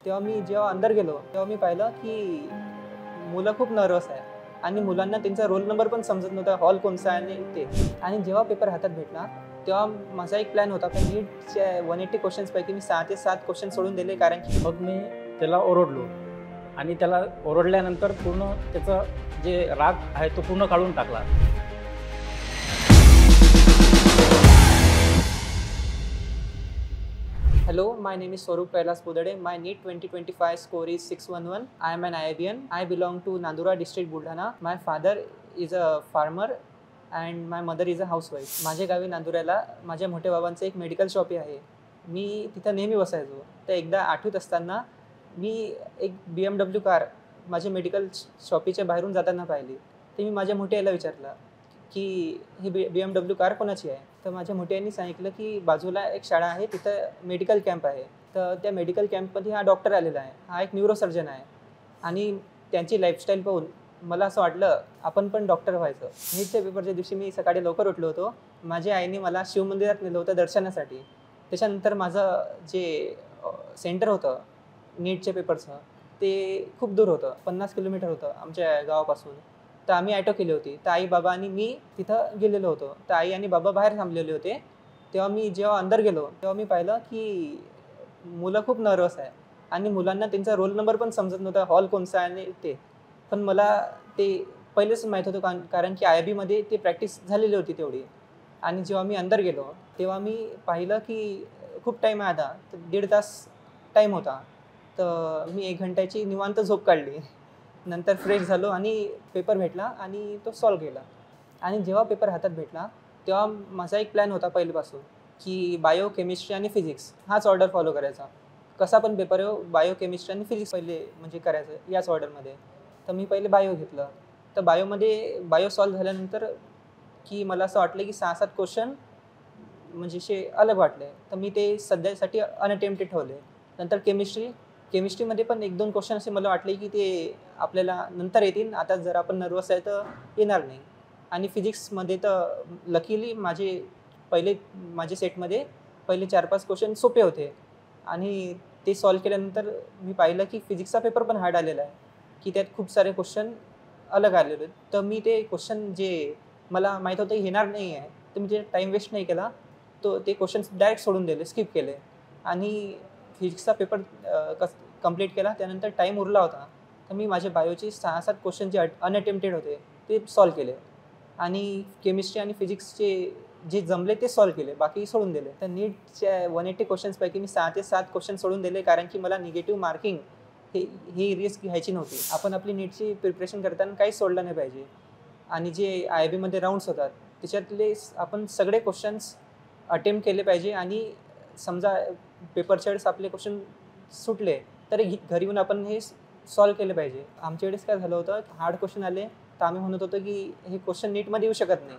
मी जेव्हा अंदर गेलो तेव्हा मी पाहिलं की मुलं खूप नर्वस आहे आणि मुलांना त्यांचा रोल नंबर पण समजत नव्हता, हॉल कोणता आहे आणि ते. आणि जेव्हा पेपर हातात भेटला तेव्हा माझा एक प्लॅन होता की नीटच्या 180 क्वेश्चन्सपैकी मी 6 ते 7 क्वेश्चन सोडून दिले, कारण की मग मी त्याला ओरडलो आणि त्याला ओरडल्यानंतर पूर्ण त्याचा जे राग आहे तो पूर्ण काढून टाकला. Hello, my name is Swaroop Kailas Pudade. My NEET 2025 score is 611. I am an IIBN. I belong to Nandura district, Buldhana. My father is a farmer and my mother is a housewife. माझ्या गावी नांदुऱ्याला माझ्या मोठ्या बाबांचं एक medical shop आहे. मी तिथं नेहमी बसायचो. तर एकदा 8वीत असताना मी एक BMW कार माझ्या मेडिकल शॉपीच्या बाहेरून जाताना पाहिली. ते मी माझ्या मोठ्या आईला विचारलं की ही BMW कार कोणाची आहे. तर माझ्या मोठ्यांनी सांगितलं की बाजूला एक शाळा आहे, तिथं मेडिकल कॅम्प आहे. तर त्या मेडिकल कॅम्पमध्ये हा डॉक्टर आलेला आहे, हा एक न्यूरोसर्जन आहे. आणि त्यांची लाईफस्टाईल पाहून मला असं वाटलं आपण पण डॉक्टर व्हायचं. नीटच्या पेपरच्या दिवशी मी सकाळी लवकर उठलो होतो. माझ्या आईने मला शिवमंदिरात नेलं होतं दर्शनासाठी. त्याच्यानंतर माझं जे सेंटर होतं नीटच्या पेपरचं ते खूप दूर होतं, 50 किलोमीटर होतं आमच्या गावापासून. तर आम्ही ॲटो केली होती. तर आई, बाबा आणि मी तिथं गेलेलो होतो. तर आई आणि बाबा बाहेर थांबलेले होते. तेव्हा मी जेव्हा अंदर गेलो तेव्हा मी पाहिलं की मुलं खूप नर्वस आहे आणि मुलांना त्यांचा रोल नंबर पण समजत नव्हता, हॉल कोणता आहे आणि ते. पण मला ते पहिलेच माहीत होतं, कारण की IIBमध्ये ते प्रॅक्टिस झालेली होती तेवढी. आणि जेव्हा मी अंदर गेलो तेव्हा मी पाहिलं की खूप टाईम आहे आता, तर 1.5 तास टाईम होता. तर मी 1 घंट्याची निवांत झोप काढली. नंतर फ्रेश झालो आणि पेपर भेटला आणि तो सॉल्व केला. आणि जेव्हा पेपर हातात भेटला तेव्हा माझा एक प्लॅन होता पहिल्यापासून की बायो, केमिस्ट्री आणि फिजिक्स हाच ऑर्डर फॉलो करायचा. कसा पण पेपर येऊ, बायो, केमिस्ट्री आणि फिजिक्स पहिले म्हणजे करायचं याच ऑर्डरमध्ये. तर मी पहिले बायो घेतलं. तर बायो सॉल्व झाल्यानंतर की मला असं वाटलं की 6-7 क्वेश्चन म्हणजे असे अलग वाटले. तर मी ते सध्यासाठी अनअटेम्प्टेड ठेवले. नंतर केमिस्ट्रीमध्ये पण 1-2 क्वेश्चन असे मला वाटले की ते आपल्याला नंतर येतील, आता जर आपण नर्वस आहे तर येणार नाही. आणि फिजिक्समध्ये तर लकीली माझे सेटमध्ये पहिले 4-5 क्वेश्चन सोपे होते. आणि ते सॉल्व केल्यानंतर मी पाहिलं की फिजिक्सचा पेपर पण हार्ड आलेला आहे, की त्यात खूप सारे क्वेश्चन अलग आलेले आहेत. तर मी ते क्वेश्चन जे मला माहीत होतं येणार नाही आहे, तर मी ते टाईम वेस्ट नाही केला. ते क्वेश्चन्स डायरेक्ट सोडून दिले, स्किप केले. आणि फिजिक्सचा पेपर कंप्लीट केला. त्यानंतर टाईम उरला होता, तर मी माझे बायोचे 6-7 क्वेश्चन जे अनअटेम्प्टेड होते ते सॉल्व केले. आणि केमिस्ट्री आणि फिजिक्सचे जे जमले ते सॉल्व केले, बाकी सोडून दिले. तर नीटच्या 180 क्वेश्चन्सपैकी मी 6 ते 7 क्वेश्चन सोडून दिले, कारण की मला निगेटिव्ह मार्किंग ही रिस्क घ्यायची नव्हती. आपण आपली नीटची प्रिपरेशन करताना काहीच सोडलं नाही पाहिजे. आणि जे IIBमध्ये राऊंड्स होतात त्याच्यातले आपण सगळे क्वेश्चन्स अटेम्प्ट केले पाहिजे. आणि समजा पेपरच्या वेळेस आपले क्वेश्चन सुटले तरी घरी येऊन आपण हे सॉल्व केले पाहिजे. आमच्या वेळेस काय झालं होतं, हार्ड क्वेश्चन आले तर आम्ही म्हणत होतो की हे क्वेश्चन नीटमध्ये येऊ शकत नाही.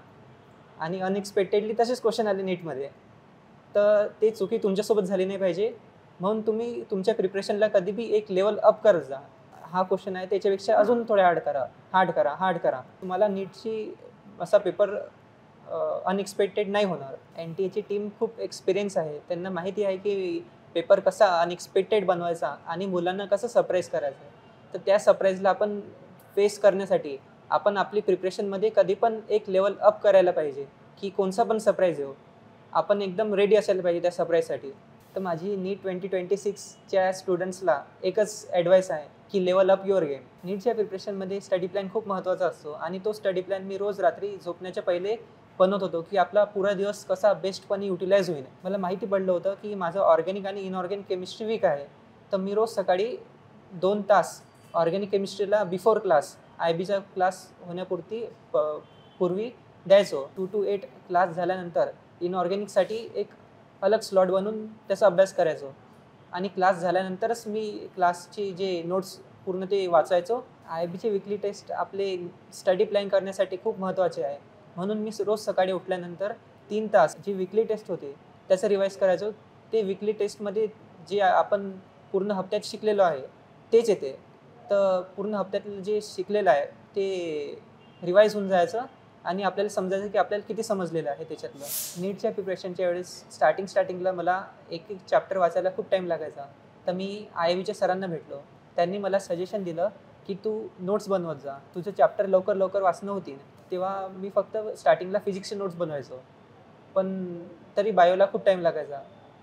आणि अनएक्सपेक्टेडली तसेच क्वेश्चन आले नीटमध्ये. तर ते चुकी तुमच्यासोबत झाली नाही पाहिजे. म्हणून तुम्ही तुमच्या प्रिपरेशनला कधी बी एक लेवल अप करत जा. हा क्वेश्चन आहे त्याच्यापेक्षा अजून थोडे हार्ड करा. तुम्हाला नीटची असा पेपर अनएक्सपेक्टेड नाही होणार. NTAची टीम खूप एक्सपिरियन्स आहे. त्यांना माहिती आहे की पेपर कसा अनएक्सपेक्टेड बनवायचा आणि मुलांना कसं सरप्राईज करायचं. तर त्या सरप्राईजला आपण फेस करण्यासाठी आपण आपली प्रिपरेशनमध्ये कधी पण एक लेवल अप करायला पाहिजे, की कोणचा पण सरप्राईज येऊ, आपण एकदम रेडी असायला पाहिजे त्या सरप्राईजसाठी. तर माझी NEET 2026च्या स्टुडंट्सला एकच ॲडवाईस आहे की लेवल अप युअर गेम. नीटच्या प्रिपरेशनमध्ये स्टडी प्लॅन खूप महत्त्वाचा असतो आणि तो स्टडी प्लॅन मी रोज रात्री झोपण्याच्या पहिले बनवत होतो की आपला पुरा दिवस कसा बेस्टपणे युटिलाइज होईल. मला माहिती पडलं होतं की माझं ऑर्गॅनिक आणि इनऑर्गॅनिक केमिस्ट्री वीक आहे. तर मी रोज सकाळी 2 तास ऑर्गॅनिक केमिस्ट्रीला बिफोर क्लास, IBचा क्लास होण्यापूर्वी पूर्वी द्यायचो. 2 to 8 क्लास झाल्यानंतर इनऑर्गॅनिकसाठी एक अलग स्लॉट बनवून त्याचा अभ्यास करायचो. आणि क्लास झाल्यानंतरच मी क्लासचे जे नोट्स पूर्ण ते वाचायचो. IBचे वीकली टेस्ट आपले स्टडी प्लॅन करण्यासाठी खूप महत्त्वाचे आहे. म्हणून मी रोज सकाळी उठल्यानंतर 3 तास जी वीकली टेस्ट होते त्याचं रिवाईज करायचो. ते वीकली टेस्टमध्ये जे आपण पूर्ण हप्त्यात शिकलेलो आहे तेच येते. तर पूर्ण हप्त्यातलं जे शिकलेलं आहे ते रिवाईज होऊन जायचं आणि आपल्याला समजायचं की आपल्याला किती समजलेलं आहे त्याच्यातलं. नीटच्या प्रिपरेशनच्या वेळेस स्टार्टिंगला मला एक चॅप्टर वाचायला खूप टाईम लागायचा. तर मी IIBच्या सरांना भेटलो. त्यांनी मला सजेशन दिलं की तू नोट्स बनवत जा, तुझं चॅप्टर लवकर लवकर वाचणं होतील. तेव्हा मी फक्त स्टार्टिंगला फिजिक्सचे नोट्स बनवायचो, पण तरी बायोला खूप टाईम लागायचा.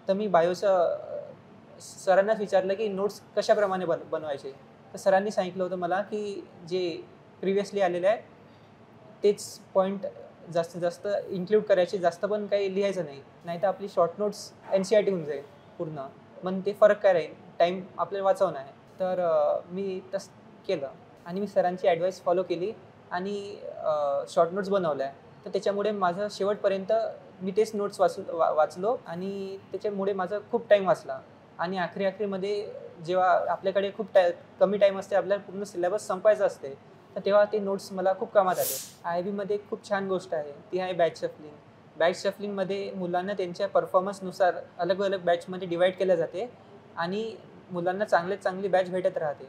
तर मी बायोचं सरांनाच विचारलं की नोट्स कशाप्रमाणे बनवायचे. तर सरांनी सांगितलं होतं मला की जे प्रिव्हियसली आलेले आहे तेच पॉईंट जास्तीत जास्त इन्क्लूड करायचे, जास्त पण काही लिहायचं नाही, नाहीतर आपली शॉर्ट नोट्स NCERT होऊन जाईल पूर्ण. मग ते फरक काय राहील, टाईम आपल्याला वाचवणं आहे. तर मी तसं केलं आणि मी सरांची ॲडवाईस फॉलो केली आणि शॉर्ट नोट्स बनवल्या. तर त्याच्यामुळे माझं शेवटपर्यंत मी तेच नोट्स वाचलो आणि त्याच्यामुळे माझा खूप टाईम वाचला. आणि आखरीमध्ये जेव्हा आपल्याकडे खूप कमी टाईम असते, आपल्याला पूर्ण सिलेबस संपवायचं असते, तर तेव्हा ते नोट्स मला खूप कामात आले. IIBमध्ये खूप छान गोष्ट आहे, ती आहे बॅच शफलिंग. बॅच शफलिंगमध्ये मुलांना त्यांच्या परफॉर्मन्सनुसार अलग अलग बॅचमध्ये डिवाईड केलं जाते आणि मुलांना चांगली बॅच भेटत राहते.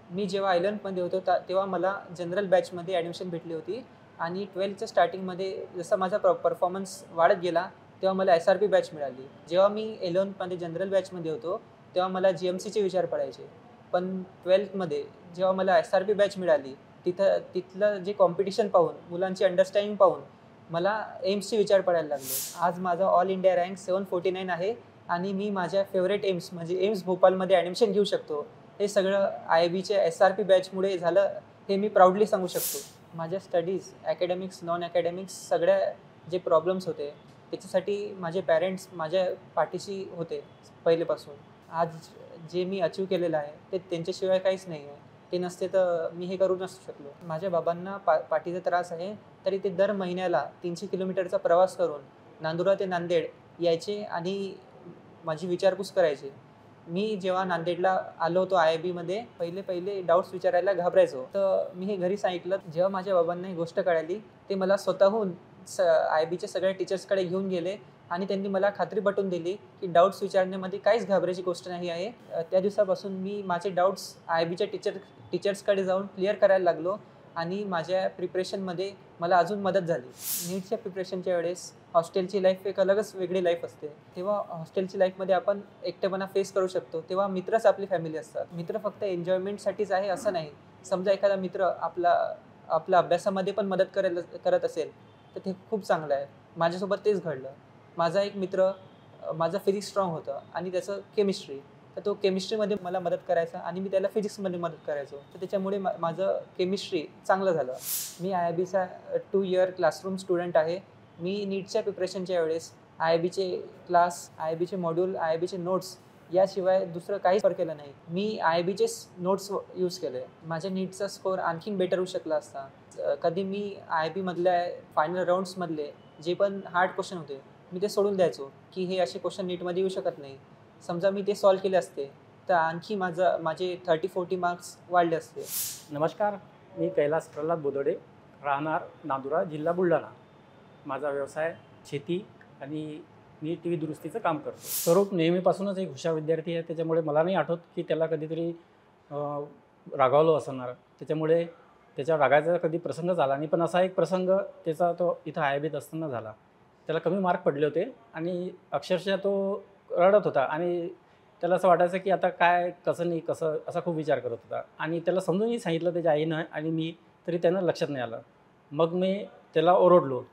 मी जेव्हा 11th होतो तेव्हा मला जनरल बॅचमध्ये ॲडमिशन भेटली होती आणि 12thच्या स्टार्टिंगमध्ये जसा माझा परफॉर्मन्स वाढत गेला तेव्हा मला SRP बॅच मिळाली. जेव्हा मी 11th जनरल बॅचमध्ये होतो तेव्हा मला GMCचे विचार पडायचे, पण 12thमध्ये जेव्हा मला SRP बॅच मिळाली तिथलं जे कॉम्पिटिशन पाहून, मुलांची अंडरस्टँडिंग पाहून मला एम्सचे विचार पडायला लागले. आज माझा ऑल इंडिया रँक 749 आहे आणि मी माझ्या फेवरेट एम्स म्हणजे एम्स भोपाळमध्ये ॲडमिशन घेऊ शकतो. हे सगळं IIBच्या SRP बॅचमुळे झालं, हे मी प्राऊडली सांगू शकतो. माझ्या स्टडीज, ॲकॅडमिक्स, नॉन ॲकॅडमिक्स सगळ्या जे प्रॉब्लेम्स होते त्याच्यासाठी माझे पॅरेंट्स माझ्या पाठीशी होते पहिलेपासून. आज जे मी अचीव केलेलं आहे ते त्यांच्याशिवाय काहीच नाही आहे. ते नसते तर मी हे करू नसू शकलो. माझ्या बाबांना पाठीचा त्रास आहे, तरी ते दर महिन्याला 300 किलोमीटरचा प्रवास करून नांदुरा ते नांदेड यायचे आणि माझी विचारपूस करायचे. मी जेव्हा नांदेडला आलो होतो IIBमध्ये पहिले डाऊट्स विचारायला घाबरायचो. तर मी हे घरी सांगितलं. जेव्हा माझ्या बाबांना ही गोष्ट कळाली ते मला स्वतःहून IIBच्या सगळ्या टीचर्सकडे घेऊन गेले आणि त्यांनी मला खात्री पटवून दिली की डाऊट्स विचारण्यामध्ये काहीच घाबरायची गोष्ट नाही आहे. त्या दिवसापासून मी माझे डाऊट्स IIBच्या टीचर्सकडे जाऊन क्लिअर करायला लागलो आणि माझ्या प्रिपरेशनमध्ये मला अजून मदत झाली. नीटच्या प्रिपरेशनच्या वेळेस हॉस्टेलची लाईफ एक अलगच वेगळी लाईफ असते. तेव्हा हॉस्टेलची लाईफमध्ये आपण एकटेपणा फेस करू शकतो. तेव्हा मित्रच आपली फॅमिली असतात. मित्र फक्त एन्जॉयमेंटसाठीच आहे असं नाही. समजा एखादा मित्र आपला अभ्यासामध्ये पण मदत करत असेल तर ते खूप चांगलं आहे. माझ्यासोबत तेच घडलं. माझा एक मित्र, माझा फिजिक्स स्ट्रॉंग होतं आणि त्याचं केमिस्ट्री, तर तो केमिस्ट्रीमध्ये मला मदत करायचा आणि मी त्याला फिजिक्समध्ये मदत करायचो. तर त्याच्यामुळे माझं केमिस्ट्री चांगलं झालं. मी IIBचा 2 इयर क्लासरूम स्टुडंट आहे. मी नीटच्या प्रिपरेशनच्या वेळेस IIBचे क्लास, IIBचे मॉड्यूल, IIBचे नोट्स याशिवाय दुसरं काहीच वापर केलं नाही. मी IIBचेच नोट्स यूज केले. माझ्या नीटचा स्कोअर आणखीन बेटर होऊ शकला असता. कधी मी IIBमधल्या फायनल राऊंड्समधले जे पण हार्ड क्वेश्चन होते मी ते सोडून द्यायचो की हे असे क्वेश्चन नीटमध्ये येऊ शकत नाही. समजा मी ते सॉल्व केले असते तर आणखी माझे 30-40 मार्क्स वाढले असते. नमस्कार, मी कैलास प्रल्हाद बोदडे, राहणार नांदुरा, जिल्हा बुलढाणा. माझा व्यवसाय शेती आणि मी TV दुरुस्तीचं काम करतो. स्वरूप नेहमीपासूनच एक हुशार विद्यार्थी आहे, त्याच्यामुळे मला नाही आठवत की त्याला कधीतरी रागावलो असणार. त्याच्यामुळे त्याच्या रागाचा कधी प्रसंग झाला नाही. पण असा एक प्रसंग त्याचा तो इथं IIBत असताना झाला. त्याला कमी मार्क पडले होते आणि अक्षरशः तो रडत होता आणि त्याला असं वाटायचं की आता काय कसं नाही कसं असा खूप विचार करत होता. आणि त्याला समजूनही सांगितलं त्याच्या आईनं आणि मी, तरी त्यानं लक्षात नाही आलं. मग मी त्याला ओरडलो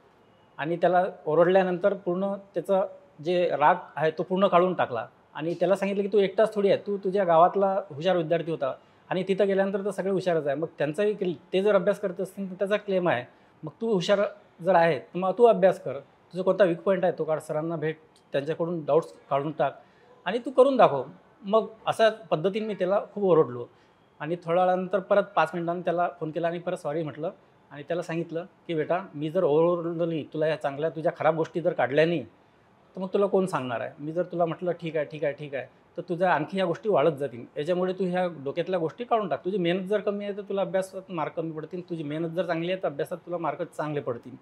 आणि त्याला ओरडल्यानंतर पूर्ण त्याचं जे राग आहे तो पूर्ण काढून टाकला आणि त्याला सांगितलं की तू एकटाच थोडी आहे, तू तुझ्या गावातला हुशार विद्यार्थी होता आणि तिथं गेल्यानंतर तर सगळे हुशारच आहे. मग त्यांचाही ते जर अभ्यास करत असतील तर त्याचा क्लेम आहे. मग तू हुशार जर आहे तर मग तू अभ्यास कर, तुझा कोणता वीक पॉईंट आहे तो काढ, सरांना भेट, त्यांच्याकडून डाऊट्स काढून टाक आणि तू करून दाखव. मग अशा पद्धतीने मी त्याला खूप ओरडलो आणि थोड्या वेळानंतर परत 5 मिनिटांनी त्याला फोन केला आणि परत सॉरी म्हटलं आणि त्याला सांगितलं की बेटा, मी जर ओरडलो नाही, तुला या चांगल्या तुझ्या खराब गोष्टी जर काढल्या नाही तर मग तुला कोण सांगणार आहे. मी जर तुला म्हटलं ठीक आहे ठीक आहे ठीक आहे तर तुझ्या आणखी ह्या गोष्टी वाढत जातील. याच्यामुळे तू ह्या डोक्यातल्या गोष्टी काढून टाक. तुझी मेहनत जर कमी आहे तर तुला अभ्यासात मार्क कमी पडतील, तुझी मेहनत जर चांगली आहे तर अभ्यासात तुला मार्क चांगले पडतील.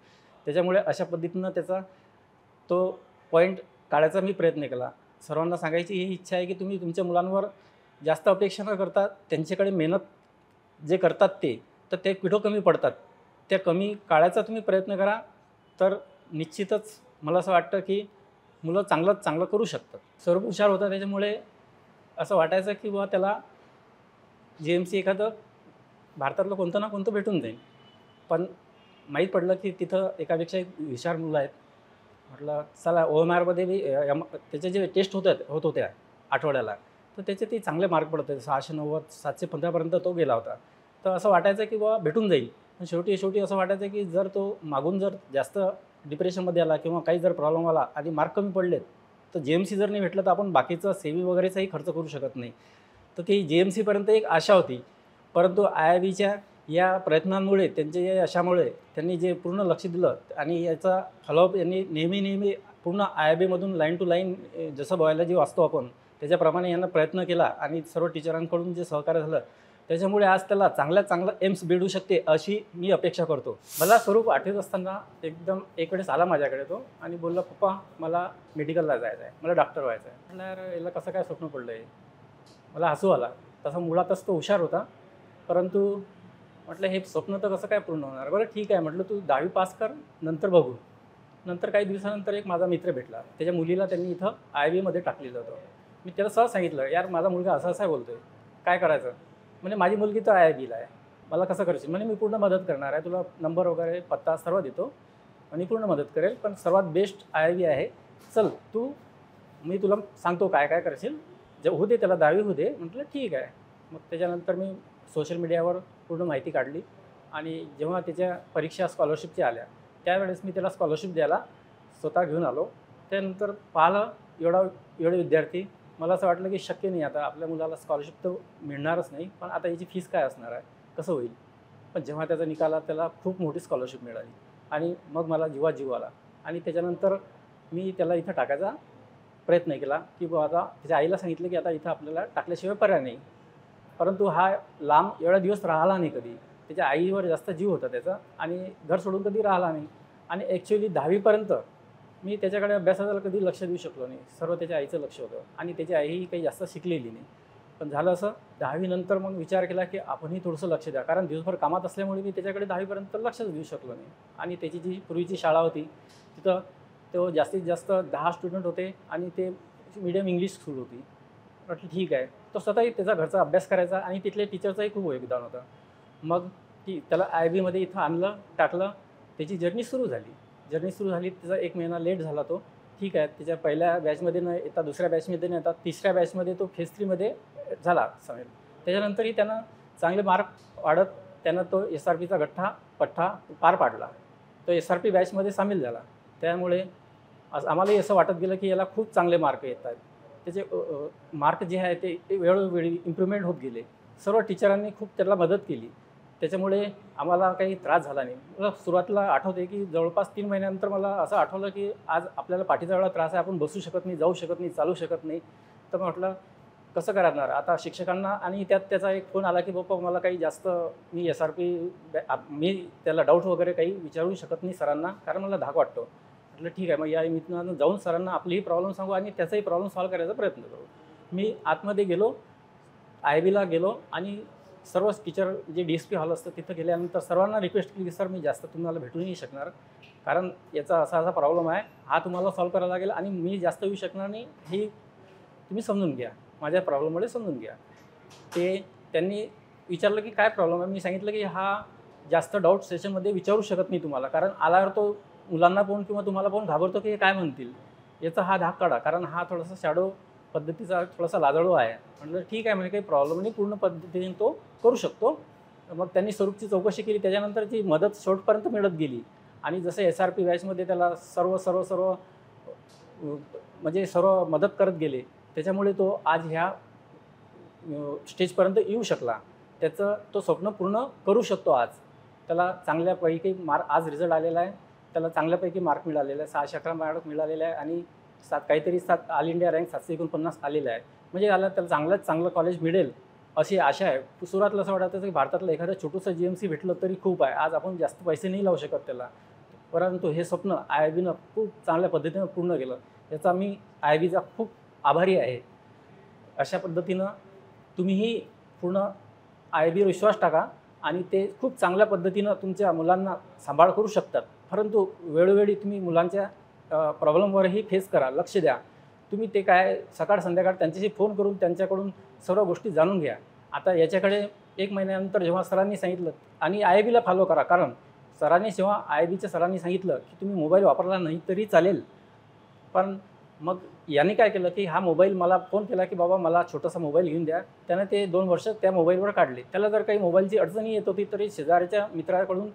त्याच्यामुळे अशा पद्धतीनं त्याचा तो पॉईंट काढायचा मी प्रयत्न केला. सर्वांना सांगायची ही इच्छा आहे की तुम्ही तुमच्या मुलांवर जास्त अपेक्षा न करता त्यांच्याकडे मेहनत जे करतात तर ते कुठं कमी पडतात त्या कमी काढायचा तुम्ही प्रयत्न करा, तर निश्चितच मला असं वाटतं की मुलं चांगलं करू शकतात. सर्व हुशार होता त्याच्यामुळे असं वाटायचं की बुवा त्याला JMC एखादं भारतातलं कोणतं ना कोणतं भेटून जाईल. पण माहीत पडलं की तिथं एकापेक्षा एक हुशार मुलं आहेत. म्हटलं चला OMRमध्ये बी त्याचे जे टेस्ट होत होत्या आठवड्याला, तर त्याचे ते चांगले मार्क पडत होते. 690 715 पर्यंत तो गेला होता. तर असं वाटायचं की बुवा भेटून जाईल. पण शेवटी असं वाटायचं की जर तो मागून जर जास्त डिप्रेशनमध्ये आला किंवा काही जर प्रॉब्लेम आला आणि मार्क कमी पडलेत, तर JMC जर नाही भेटलं तर आपण बाकीचं सेवी वगैरेचाही खर्च करू शकत नाही. तर ती JMCपर्यंत एक आशा होती. परंतु IIBच्या या प्रयत्नांमुळे, त्यांच्या या यशामुळे त्यांनी जे पूर्ण लक्ष दिलं आणि याचा फॉलोअप यांनी नेहमी पूर्ण IIBमधून लाईन टू लाईन जसं बायोलॉजी वाचतो आपण त्याच्याप्रमाणे यांना प्रयत्न केला आणि सर्व टीचरांकडून जे सहकार्य झालं त्याच्यामुळे आज त्याला चांगला एम्स भेटू शकते अशी मी अपेक्षा करतो. मला स्वरूप आठवत असताना एकदम एक वेळेस आला माझ्याकडे तो आणि बोलला, पप्पा मला मेडिकलला जायचं आहे, मला डॉक्टर व्हायचं आहे. म्हटलं यार याला कसं काय स्वप्न पडलं आहे. मला हसू आला. तसा मुळातच तो हुशार होता, परंतु म्हटलं हे स्वप्न तर कसं काय पूर्ण होणार. बरं ठीक आहे म्हटलं, तू 10वी पास कर, नंतर बघू. नंतर काही दिवसानंतर एक माझा मित्र भेटला. त्याच्या मुलीला त्यांनी इथं IIBमध्ये टाकलेलं होतं. मी त्याला सहज सांगितलं, यार माझा मुलगा असं बोलतो आहे, काय करायचं. म्हणजे माझी मुलगी तर IIBला आहे, मला कसं करशील. म्हणजे मी पूर्ण मदत करणार आहे, तुला नंबर वगैरे पत्ता सर्व देतो आणि पूर्ण मदत करेल, पण सर्वात बेस्ट IIB आहे. चल मी तुला सांगतो काय काय करशील, जे होऊ दे त्याला 10वी होऊ दे. म्हटलं ठीक आहे. मग त्याच्यानंतर मी सोशल मीडियावर पूर्ण माहिती काढली आणि जेव्हा त्याच्या परीक्षा स्कॉलरशिपच्या आल्या त्यावेळेस मी त्याला स्कॉलरशिप द्यायला स्वतः घेऊन आलो. त्यानंतर पाहिलं एवढे विद्यार्थी, मला असं वाटलं की शक्य नाही, आता आपल्या मुलाला स्कॉलरशिप तर मिळणारच नाही, पण आता याची फीस काय असणार आहे, कसं होईल. पण जेव्हा त्याचा निकाल आला त्याला खूप मोठी स्कॉलरशिप मिळाली आणि मग मला जीव आला आणि त्याच्यानंतर मी त्याला इथं टाकायचा प्रयत्न केला की बुवा आता त्याच्या आईला सांगितलं की आता इथं आपल्याला टाकल्याशिवाय पर्याय नाही. परंतु हा लांब एवढा दिवस राहिला नाही कधी. त्याच्या आईवर जास्त जीव होता त्याचा आणि घर सोडून कधी राहिला नाही. आणि ॲक्च्युली 10वीपर्यंत मी त्याच्याकडे अभ्यासाला कधी लक्ष देऊ शकलो नाही. सर्व त्याच्या आईचं लक्ष होतं आणि त्याची आईही काही जास्त शिकलेली नाही. पण झालं असं 10वी नंतर मग विचार केला की आपणही थोडंसं लक्ष द्या, कारण दिवसभर कामात असल्यामुळे मी त्याच्याकडे 10वीपर्यंत लक्षच देऊ शकलो नाही. आणि त्याची जी पूर्वीची शाळा होती तिथं तो जास्तीत जास्त 10 स्टुडंट होते आणि ते मीडियम इंग्लिश स्कूल होती. म्हटलं ठीक आहे. तो स्वतःही त्याचा घरचा अभ्यास करायचा आणि तिथल्या टीचरचंही खूप योगदान होतं. मग त्याला IIBमध्ये इथं आणलं, टाकलं. त्याची जर्नी सुरू झाली. त्याचा 1 महिना लेट झाला तो. ठीक आहे, त्याच्या पहिल्या बॅचमध्ये न येता दुसऱ्या बॅचमध्ये न येता तिसऱ्या बॅचमध्ये तो फेज 3मध्ये झाला सामील. त्याच्यानंतरही त्यानं चांगले मार्क वाढत त्यानं तो SRPचा पठ्ठा पार पाडला. तो SRP बॅचमध्ये सामील झाला. त्यामुळे आम्हालाही असं वाटत गेलं की याला खूप चांगले मार्क येत आहेत. त्याचे मार्क जे आहे ते वेळोवेळी इम्प्रूव्हमेंट होत गेले. सर्व टीचरांनी खूप त्याला मदत केली. त्याच्यामुळे आम्हाला काही त्रास झाला नाही. मला सुरुवातीला आठवते की जवळपास 3 महिन्यानंतर मला असं आठवलं की आज आपल्याला पाठीचा एवढा त्रास आहे, आपण बसू शकत नाही, जाऊ शकत नाही, चालू शकत नाही. तर म्हटलं कसं करणार आता शिक्षकांना. आणि त्यात त्याचा एक फोन आला की बाप्पा मला काही जास्त मी SRP मी त्याला डाऊट वगैरे काही विचारू शकत नाही सरांना, कारण मला धाक वाटतो. म्हटलं ठीक आहे, मग या निमित्तानं जाऊन सरांना आपलीही प्रॉब्लेम सांगू आणि त्याचाही प्रॉब्लेम सॉल्व्ह करायचा प्रयत्न करू. मी आतमध्ये गेलो, IIBला गेलो आणि सर्व टीचर जे DSP हॉल असतं तिथं गेल्यानंतर सर्वांना रिक्वेस्ट केली की सर मी जास्त तुम्हाला भेटू नाही शकणार, कारण याचा असा प्रॉब्लेम आहे, हा तुम्हाला सॉल्व्ह करायला लागेल आणि मी जास्त येऊ शकणार नाही, हे तुम्ही समजून घ्या, माझ्या प्रॉब्लेममुळे समजून घ्या. ते त्यांनी विचारलं की काय प्रॉब्लेम आहे. मी सांगितलं की हा जास्त डाऊट सेशनमध्ये विचारू शकत नाही तुम्हाला, कारण आल्यावर तो मुलांना पाहून किंवा तुम्हाला पाहून घाबरतो की हे काय म्हणतील. याचा हा धाक काढा, कारण हा थोडासा शॅडो पद्धतीचा थोडासा लाजाळू आहे. म्हटलं ठीक आहे, म्हणजे काही प्रॉब्लेम नाही, पूर्ण पद्धतीने तो करू शकतो. मग त्यांनी स्वरूपची चौकशी केली. त्याच्यानंतर ती मदत शेवटपर्यंत मिळत गेली आणि जसं SRP बॅचमध्ये त्याला सर्व म्हणजे सर्व मदत करत गेले. त्याच्यामुळे तो आज ह्या स्टेजपर्यंत येऊ शकला. त्याचं तो स्वप्न पूर्ण करू शकतो आज. त्याला चांगल्यापैकी आज रिझल्ट आलेला आहे. त्याला चांगल्यापैकी मार्क मिळालेला आहे. 611 मार्क मिळालेले आहे आणि काहीतरी ऑल इंडिया रँक 749 आलेला आहे. म्हणजे त्याला चांगलं कॉलेज मिळेल अशी आशा आहे. सुरुवातीला असं वाटतं की भारतातलं एखादं छोटंसं JMC भेटलं तरी खूप आहे. आज आपण जास्त पैसे नाही लावू शकत त्याला, परंतु हे स्वप्न IIBनं खूप चांगल्या पद्धतीनं पूर्ण केलं. याचा मी IIBचा खूप आभारी आहे. अशा पद्धतीनं तुम्हीही पूर्ण IIBवर विश्वास टाका आणि ते खूप चांगल्या पद्धतीनं तुमच्या मुलांना सांभाळ करू शकतात. परंतु वेळोवेळी तुम्ही मुलांच्या प्रॉब्लेमवरही फेस करा, लक्ष द्या. तुम्ही ते काय सकाळ संध्याकाळ त्यांच्याशी फोन करून त्यांच्याकडून सर्व गोष्टी जाणून घ्या. आता याच्याकडे 1 महिन्यानंतर जेव्हा सरांनी सांगितलं आणि IIBला फॉलो करा, कारण सरांनी जेव्हा IIBच्या सरांनी सांगितलं की तुम्ही मोबाईल वापरला नाही तरी चालेल, पण मग यांनी काय केलं की हा मोबाईल मला फोन केला की बाबा मला छोटासा मोबाईल घेऊन द्या. त्यानं ते 2 वर्ष त्या मोबाईलवर काढले. त्याला जर काही मोबाईलची अडचणी येत होती तरी शेजारच्या मित्राकडून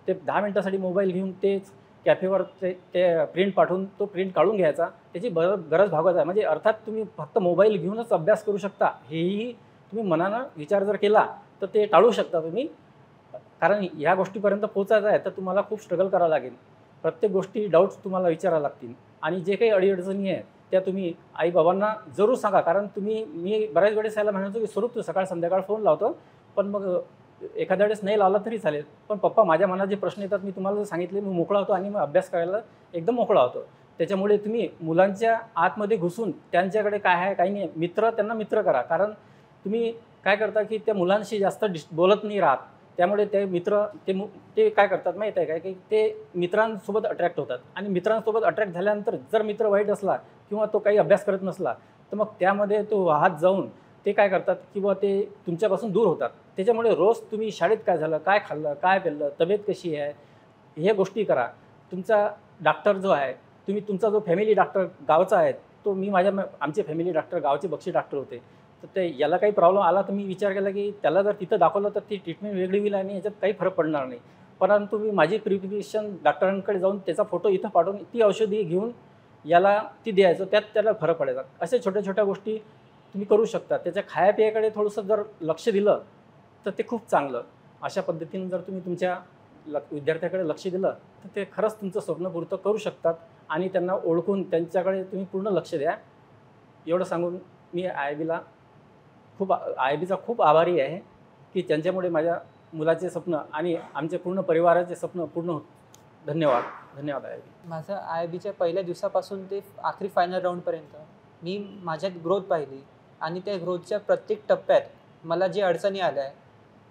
ते 10 मिनिटासाठी मोबाईल घेऊन तेच कॅफेवर ते प्रिंट पाठवून तो प्रिंट काढून घ्यायचा. त्याची गरज भागत आहे. म्हणजे अर्थात तुम्ही फक्त मोबाईल घेऊनच अभ्यास करू शकता हेही तुम्ही मनानं विचार जर केला तर ते टाळू शकता तुम्ही. कारण ह्या गोष्टीपर्यंत पोहोचायचं आहे तर तुम्हाला खूप स्ट्रगल करावं लागेल. प्रत्येक गोष्टी डाऊट्स तुम्हाला विचारावं लागतील आणि जे काही अडीअडचणी आहेत त्या तुम्ही आई-बाबांना जरूर सांगा. कारण मी बऱ्याच वेळेस यायला म्हणायचो की स्वरूप तू सकाळ संध्याकाळ फोन लावतो, पण मग एखाद्या वेळेस नाही लावला तरी चालेल, पण पप्पा माझ्या मनात जे प्रश्न येतात मी तुम्हाला जर सांगितले मी मोकळा होतो आणि मग अभ्यास करायला एकदम मोकळा होतो. त्याच्यामुळे तुम्ही मुलांच्या आतमध्ये घुसून त्यांच्याकडे काय आहे काही नाही त्यांना मित्र करा. कारण तुम्ही काय करता की त्या मुलांशी जास्त बोलत नाही राहत. त्यामुळे ते मित्र ते काय करतात माहीत आहे काय की ते मित्रांसोबत अट्रॅक्ट होतात आणि मित्रांसोबत अट्रॅक्ट झाल्यानंतर जर मित्र वाईट असला किंवा तो काही अभ्यास करत नसला तर मग त्यामध्ये तो वाहत जाऊन ते काय करतात किंवा ते तुमच्यापासून दूर होतात. त्याच्यामुळे रोज तुम्ही शाळेत काय झालं, काय खाल्लं, काय प्यायलं, तब्येत कशी आहे, ह्या गोष्टी करा. तुमचा डॉक्टर जो आहे तुमचा जो फॅमिली डॉक्टर गावचा आहे तो आमचे फॅमिली डॉक्टर गावचे बक्षी डॉक्टर होते. तर ते याला काही प्रॉब्लेम आला तर मी विचार केला की त्याला जर तिथं दाखवलं तर ती ट्रीटमेंट वेगळी होईल आणि याच्यात काही फरक पडणार नाही. परंतु मी माझी प्रिस्क्रिप्शन डॉक्टरांकडे जाऊन त्याचा फोटो इथं पाठवून ती औषधी घेऊन याला ती द्यायचं, त्याला फरक पडायचा. अशा छोट्या छोट्या गोष्टी तुम्ही करू शकता. त्याच्या खायापियाकडे थोडंसं जर लक्ष दिलं तर ते खूप चांगलं. अशा पद्धतीने जर तुम्ही तुमच्या विद्यार्थ्याकडे लक्ष दिलं तर ते खरंच तुमचं स्वप्न पूर्ण करू शकतात आणि त्यांना ओळखून त्यांच्याकडे तुम्ही पूर्ण लक्ष द्या. एवढं सांगून मी IIBचा खूप आभारी आहे की त्यांच्यामुळे माझ्या मुलाचे स्वप्न आणि आमचे पूर्ण परिवाराचे स्वप्न पूर्ण होत. धन्यवाद. धन्यवाद IIB. माझं IIBच्या पहिल्या दिवसापासून ते आखरी फायनल राऊंडपर्यंत मी माझ्यात ग्रोथ पाहिली आणि त्या ग्रोथच्या प्रत्येक टप्प्यात मला जे अडचणी आल्या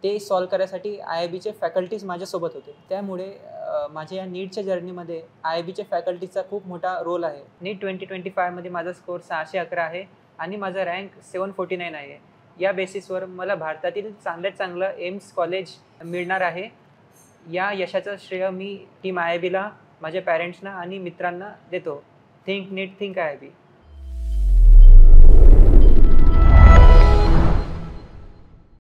ते सॉल्व करायसाठी IIBचे फॅकल्टीज माझ्यासोबत होते. त्यामुळे माझ्या या नीटच्या जर्नीमध्ये IIBच्या फॅकल्टीचा खूप मोठा रोल आहे. नीट 2025मध्ये माझा स्कोअर 611 आहे आणि माझा रँक 749 आहे. या बेसिसवर मला भारतातील चांगल्यात चांगलं एम्स कॉलेज मिळणार आहे. या यशाचं श्रेय मी टीम IIBला, माझ्या पॅरेंट्सना आणि मित्रांना देतो. थिंक नीट, थिंक IIB.